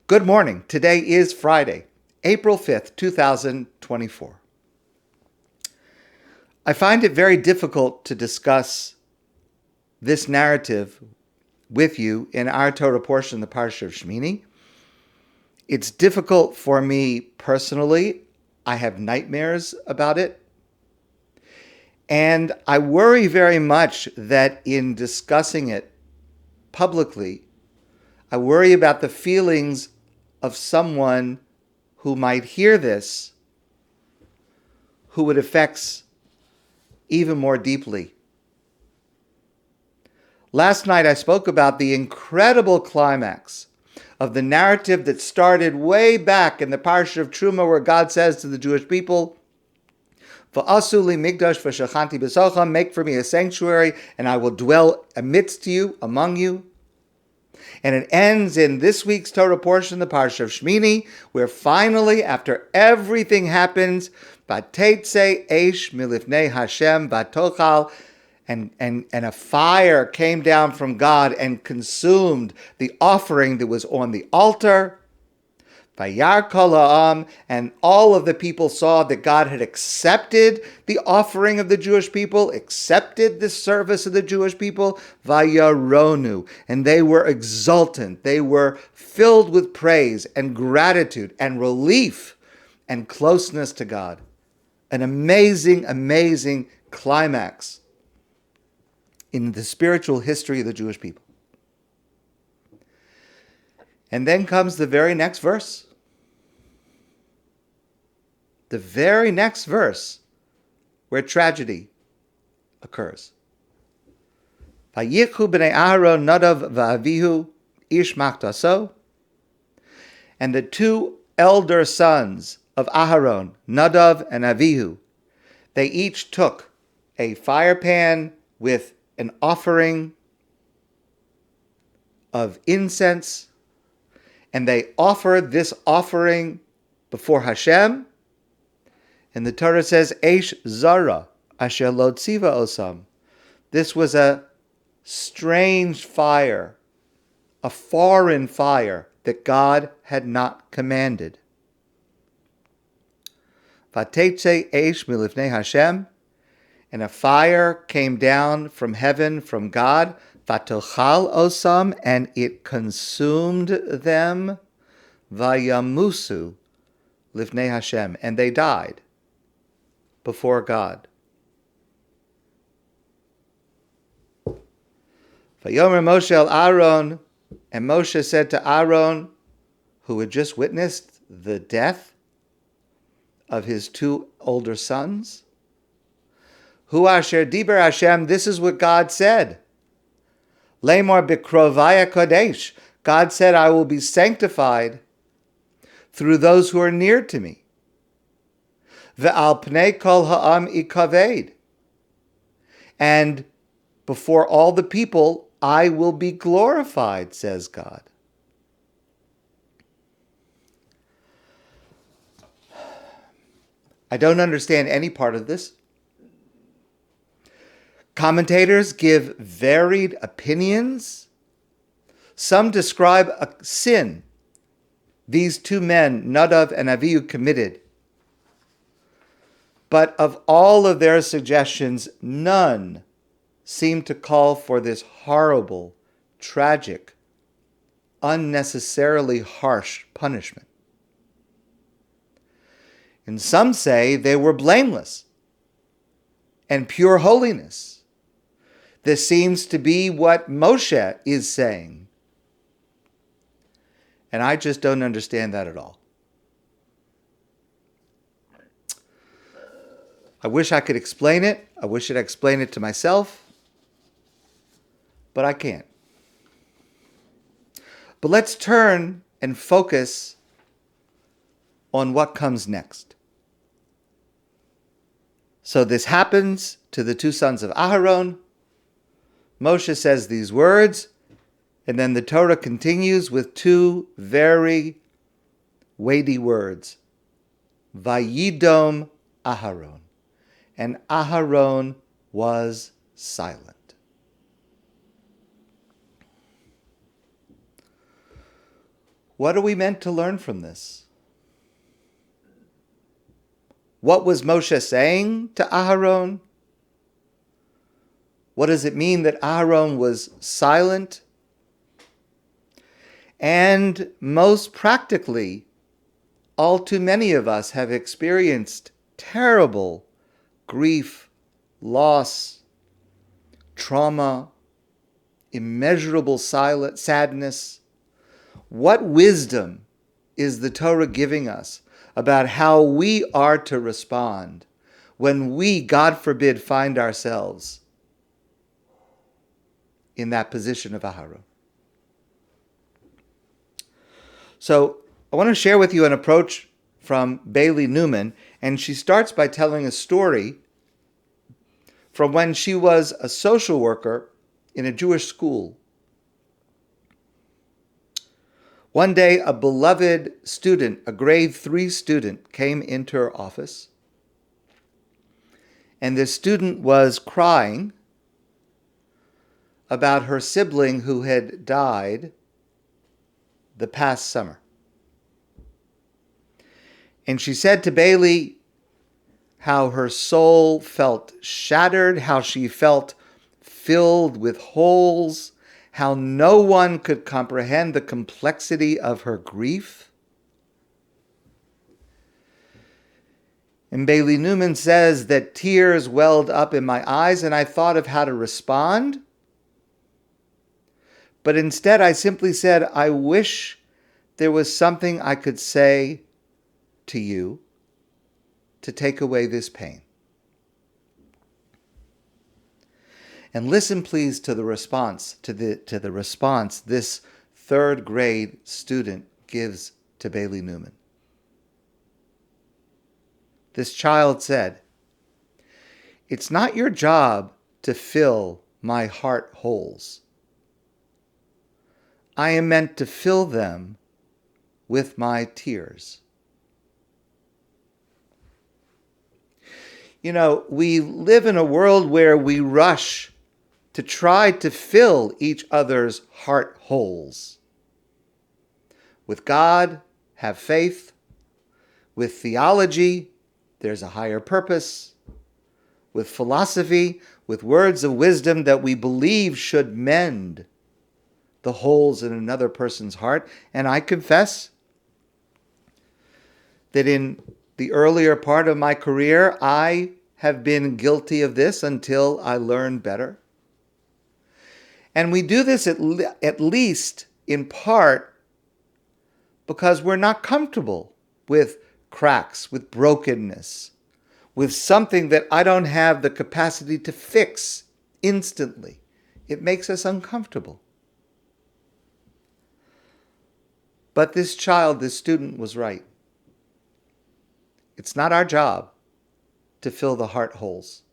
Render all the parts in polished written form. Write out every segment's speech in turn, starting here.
Good morning. Today is Friday, April 5th, 2024. I find it very difficult to discuss this narrative with you in our Torah portion, the Parsha of Shmini. It's difficult for me personally. I have nightmares about it. And I worry very much that in discussing it publicly, I worry about the feelings of someone who might hear this, who it affects even more deeply. Last night I spoke about the incredible climax of the narrative that started way back in the Parsha of Truma, where God says to the Jewish people, "V'asu li migdash v'shachanti b'socham," make for me a sanctuary, and I will dwell amidst you, among you. And it ends in this week's Torah portion, the Parsha of Shmini, where finally, after everything happens, "Vateitzei eish milifnei Hashem vatochal," and a fire came down from God and consumed the offering that was on the altar. Vayar kol ha'am, and all of the people saw that God had accepted the offering of the Jewish people, accepted the service of the Jewish people. Vayaronu, and they were exultant. They were filled with praise and gratitude and relief and closeness to God. An amazing, amazing climax in the spiritual history of the Jewish people. And then comes the very next verse. The very next verse where tragedy occurs. Vayichu b'nei Aharon Nadav and Avihu ish machtaso. And the two elder sons of Aharon, Nadav and Avihu, they each took a fire pan with an offering of incense, and they offered this offering before Hashem. And the Torah says, Eish zara asher lo tziva osam. This was a strange fire, a foreign fire that God had not commanded. Vateitzei eish milifnei Hashem, and a fire came down from heaven, from God. Vatochal osam, and it consumed them. Vayamusu lifnei Hashem, and they died before God. Vayomer Moshe el Aharon, and Moshe said to Aaron, who had just witnessed the death of his two older sons, Hu asher diber Hashem, this is what God said. Lemor bikrovaya kodesh, God said, I will be sanctified through those who are near to me. Ve'al pnei kol ha'am ikaved, and before all the people I will be glorified, says God. I don't understand any part of this. Commentators give varied opinions. Some describe a sin these two men, Nadav and Avihu, committed. But of all of their suggestions, none seem to call for this horrible, tragic, unnecessarily harsh punishment. And some say they were blameless and pure holiness. This seems to be what Moshe is saying. And I just don't understand that at all. I wish I could explain it. I wish I'd explain it to myself. But I can't. But let's turn and focus on what comes next. So this happens to the two sons of Aharon. Moshe says these words, and then the Torah continues with two very weighty words. Vayidom Aharon. And Aharon was silent. What are we meant to learn from this? What was Moshe saying to Aharon? What does it mean that Aharon was silent? And most practically, all too many of us have experienced terrible grief, loss, trauma, immeasurable sadness. What wisdom is the Torah giving us about how we are to respond when we, God forbid, find ourselves in that position of Aharon? So I want to share with you an approach from Bailey Newman, and she starts by telling a story from when she was a social worker in a Jewish school. One day, a beloved student, a grade 3 student, came into her office, and this student was crying about her sibling who had died the past summer. And she said to Bailey how her soul felt shattered, how she felt filled with holes, how no one could comprehend the complexity of her grief. And Bailey Newman says that tears welled up in my eyes and I thought of how to respond. But instead I simply said, I wish there was something I could say to you to take away this pain. And listen, please, to the response this third grade student gives to Bailey Newman. This child said, "It's not your job to fill my heart holes. I am meant to fill them with my tears." You know, we live in a world where we rush to try to fill each other's heart holes. With God, have faith. With theology, there's a higher purpose. With philosophy, with words of wisdom that we believe should mend the holes in another person's heart. And I confess that in the earlier part of my career, I have been guilty of this until I learned better. And we do this at least in part because we're not comfortable with cracks, with brokenness, with something that I don't have the capacity to fix instantly. It makes us uncomfortable. But this child, this student, was right. It's not our job to fill the heart holes.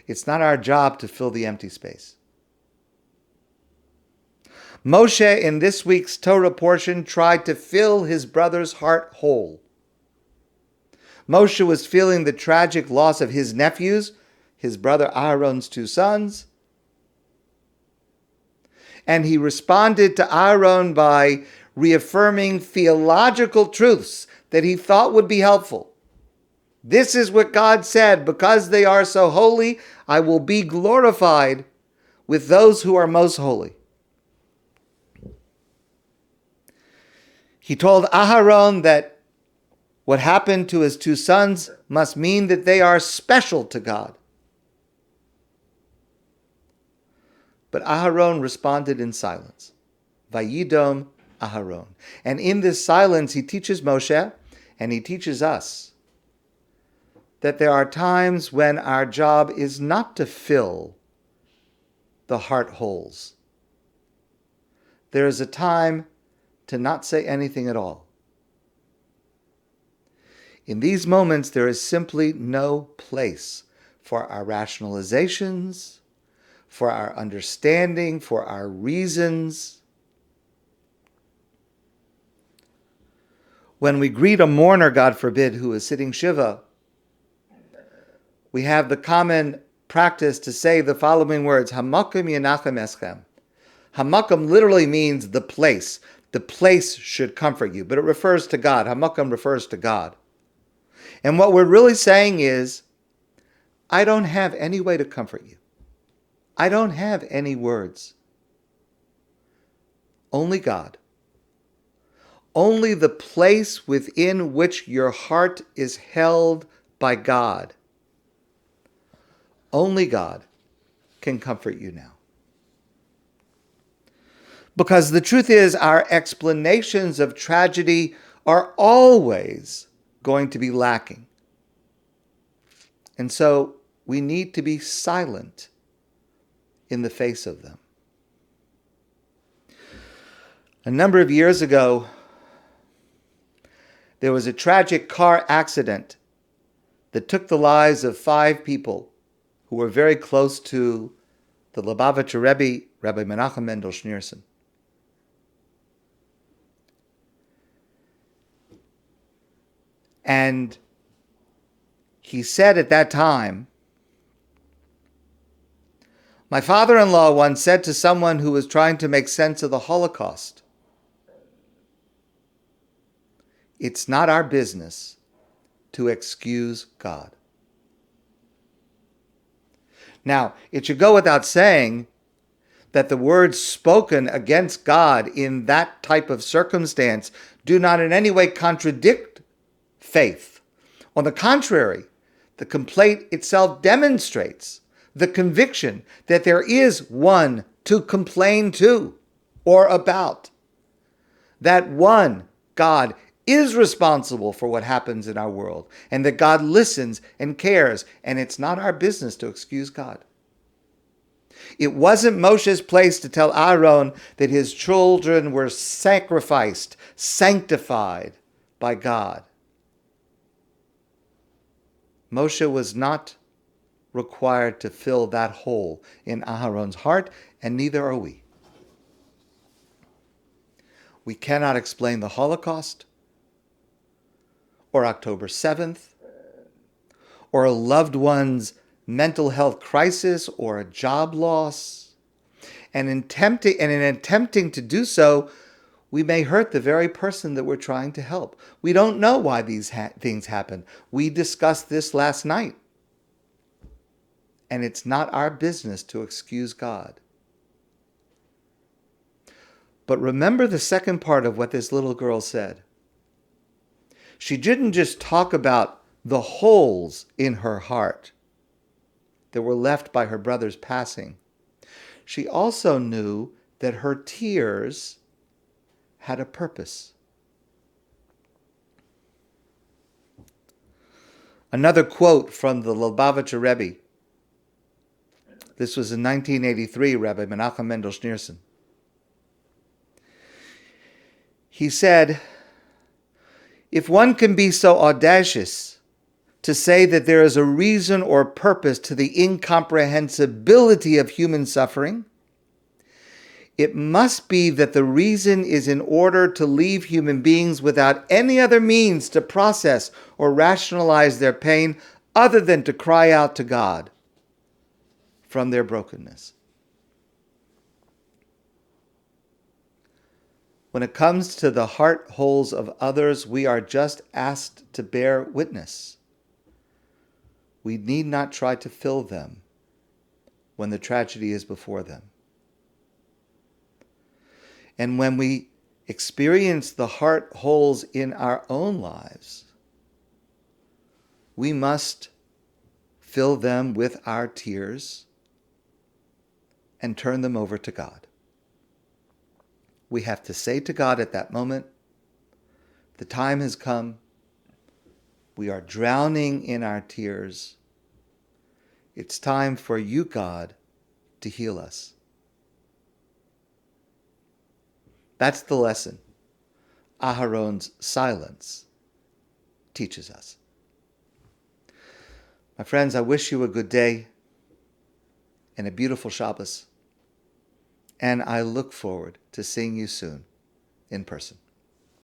It's not our job to fill the empty space. Moshe, in this week's Torah portion, tried to fill his brother's heart hole. Moshe was feeling the tragic loss of his nephews, his brother Aharon's 2 sons, and he responded to Aharon by reaffirming theological truths that he thought would be helpful. This is what God said, because they are so holy, I will be glorified with those who are most holy. He told Aharon that what happened to his 2 sons must mean that they are special to God. But Aharon responded in silence. Vayidom Aharon. And in this silence, he teaches Moshe, and he teaches us, that there are times when our job is not to fill the heart holes. There is a time to not say anything at all. In these moments, there is simply no place for our rationalizations, for our understanding, for our reasons. When we greet a mourner, God forbid, who is sitting Shiva, we have the common practice to say the following words, Hamakim Yenachem Eschem. Hamakim literally means the place, The place should comfort you, but it refers to God. Hamakam refers to God. And what we're really saying is, I don't have any way to comfort you. I don't have any words. Only God. Only the place within which your heart is held by God. Only God can comfort you now. Because the truth is, our explanations of tragedy are always going to be lacking. And so we need to be silent in the face of them. A number of years ago, there was a tragic car accident that took the lives of 5 people who were very close to the Lubavitcher Rebbe, Rabbi Menachem Mendel Schneerson. And he said at that time, my father-in-law once said to someone who was trying to make sense of the Holocaust, it's not our business to excuse God. Now, it should go without saying that the words spoken against God in that type of circumstance do not in any way contradict faith. On the contrary, the complaint itself demonstrates the conviction that there is one to complain to or about. That one, God, is responsible for what happens in our world, and that God listens and cares, and it's not our business to excuse God. It wasn't Moshe's place to tell Aharon that his children were sacrificed, sanctified by God. Moshe was not required to fill that hole in Aharon's heart, and neither are we. We cannot explain the Holocaust, or October 7th, or a loved one's mental health crisis, or a job loss. And in attempting to do so, we may hurt the very person that we're trying to help. We don't know why these things happen. We discussed this last night. And it's not our business to excuse God. But remember the second part of what this little girl said. She didn't just talk about the holes in her heart that were left by her brother's passing. She also knew that her tears had a purpose. Another quote from the Lubavitcher Rebbe. This was in 1983, Rabbi Menachem Mendel Schneerson. He said, if one can be so audacious to say that there is a reason or purpose to the incomprehensibility of human suffering, it must be that the reason is in order to leave human beings without any other means to process or rationalize their pain other than to cry out to God from their brokenness. When it comes to the heart holes of others, we are just asked to bear witness. We need not try to fill them when the tragedy is before them. And when we experience the heart holes in our own lives, we must fill them with our tears and turn them over to God. We have to say to God at that moment, the time has come. We are drowning in our tears. It's time for you, God, to heal us. That's the lesson Aharon's silence teaches us. My friends, I wish you a good day and a beautiful Shabbos. And I look forward to seeing you soon in person.